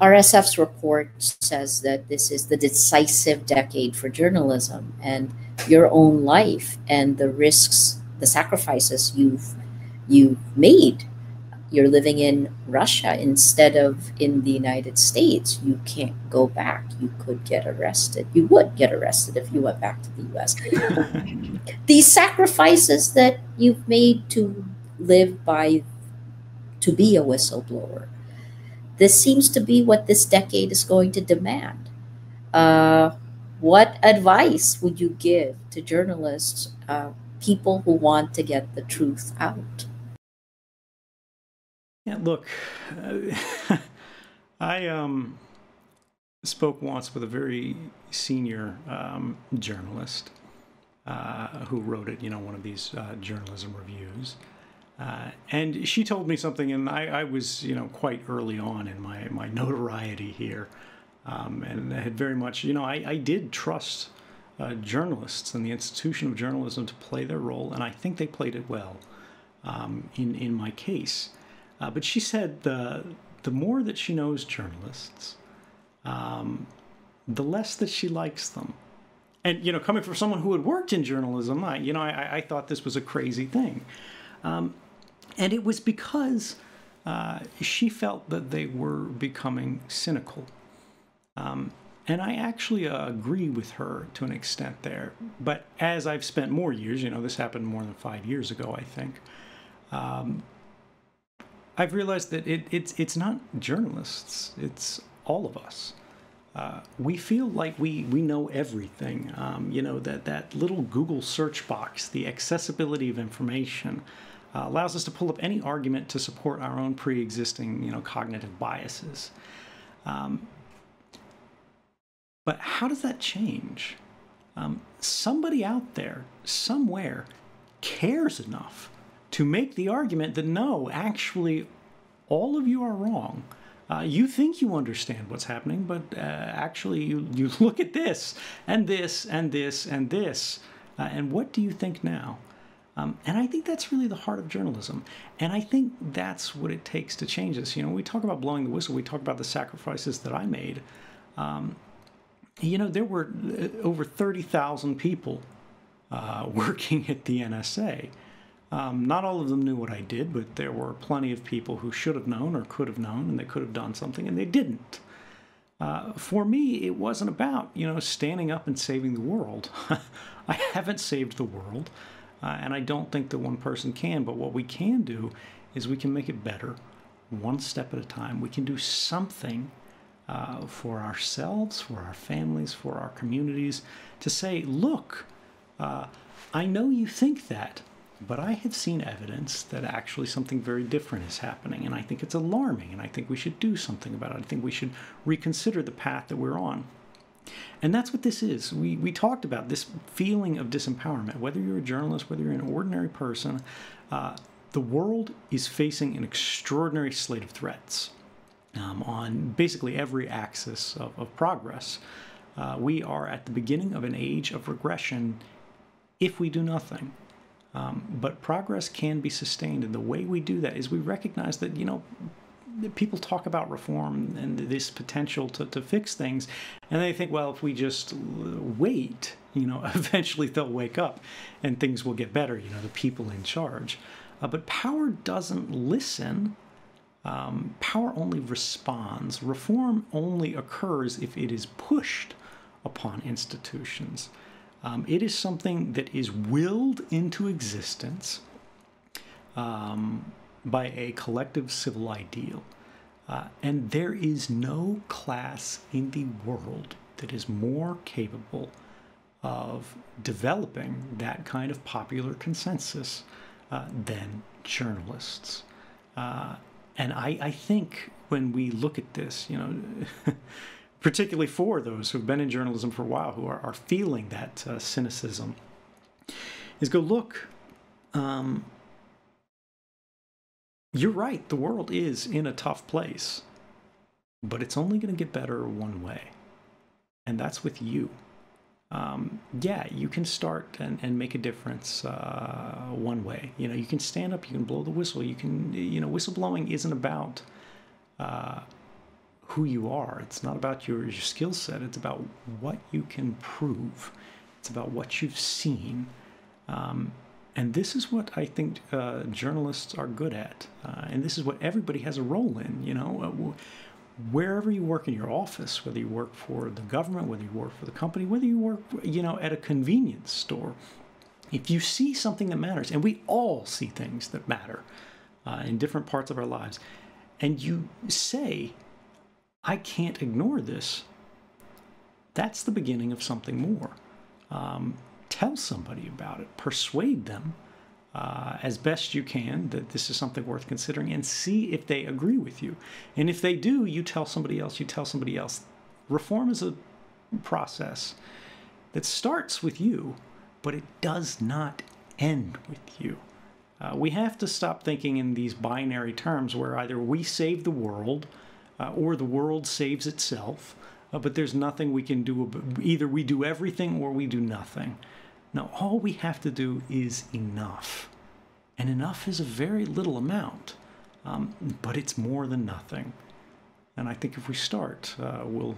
RSF's report says that this is the decisive decade for journalism, and your own life and the risks, the sacrifices you've made. You're living in Russia instead of in the United States. You can't go back. You could get arrested. You would get arrested if you went back to the US. These sacrifices that you've made to live by, to be a whistleblower, this seems to be what this decade is going to demand. What advice would you give to journalists, people who want to get the truth out? Yeah, look, I spoke once with a very senior journalist who wrote it, one of these journalism reviews. And she told me something, and I was, quite early on in my notoriety here, and had very much, I did trust journalists and the institution of journalism to play their role, and I think they played it well in my case. But she said the more that she knows journalists, the less that she likes them. And, coming from someone who had worked in journalism, I thought this was a crazy thing. And it was because she felt that they were becoming cynical. And I actually agree with her to an extent there. But as I've spent more years, this happened more than 5 years ago, I think, I've realized that it's not journalists, it's all of us. We feel like we know everything. That little Google search box, the accessibility of information, allows us to pull up any argument to support our own pre-existing, cognitive biases. But how does that change? Somebody out there, somewhere, cares enough to make the argument that no, actually, all of you are wrong. You think you understand what's happening, but actually you look at this, and this, and this, and this, and what do you think now? And I think that's really the heart of journalism. And I think that's what it takes to change this. We talk about blowing the whistle. We talk about the sacrifices that I made. There were over 30,000 people working at the NSA. Not all of them knew what I did, but there were plenty of people who should have known or could have known, and they could have done something, and they didn't. For me, it wasn't about, standing up and saving the world. I haven't saved the world, and I don't think that one person can, but what we can do is we can make it better, one step at a time. We can do something for ourselves, for our families, for our communities, to say, look, I know you think that, but I have seen evidence that actually something very different is happening, and I think it's alarming, and I think we should do something about it. I think we should reconsider the path that we're on. And that's what this is. We talked about this feeling of disempowerment. Whether you're a journalist, whether you're an ordinary person, the world is facing an extraordinary slate of threats on basically every axis of progress. We are at the beginning of an age of regression if we do nothing. But progress can be sustained, and the way we do that is we recognize that, people talk about reform and this potential to fix things, and they think, well, if we just wait, eventually they'll wake up and things will get better, the people in charge. But power doesn't listen. Power only responds. Reform only occurs if it is pushed upon institutions. It is something that is willed into existence by a collective civil ideal. And there is no class in the world that is more capable of developing that kind of popular consensus than journalists. And I think when we look at this, particularly for those who've been in journalism for a while, who are feeling that cynicism, is go, look, you're right, the world is in a tough place, but it's only going to get better one way, and that's with you. Yeah, you can start and make a difference one way. You can stand up, you can blow the whistle, you can, whistleblowing isn't about who you are. It's not about your skill set. It's about what you can prove. It's about what you've seen. And this is what I think journalists are good at. And this is what everybody has a role in, you know. Wherever you work in your office, whether you work for the government, whether you work for the company, whether you work, you know, at a convenience store, if you see something that matters, and we all see things that matter in different parts of our lives, and you say, I can't ignore this, that's the beginning of something more. Tell somebody about it. Persuade them as best you can that this is something worth considering, and see if they agree with you. And if they do, you tell somebody else, you tell somebody else. Reform is a process that starts with you, but it does not end with you. We have to stop thinking in these binary terms where either we save the world or the world saves itself, but there's nothing we can do. Either we do everything or we do nothing. Now, all we have to do is enough. And enough is a very little amount, but it's more than nothing. And I think if we start, we'll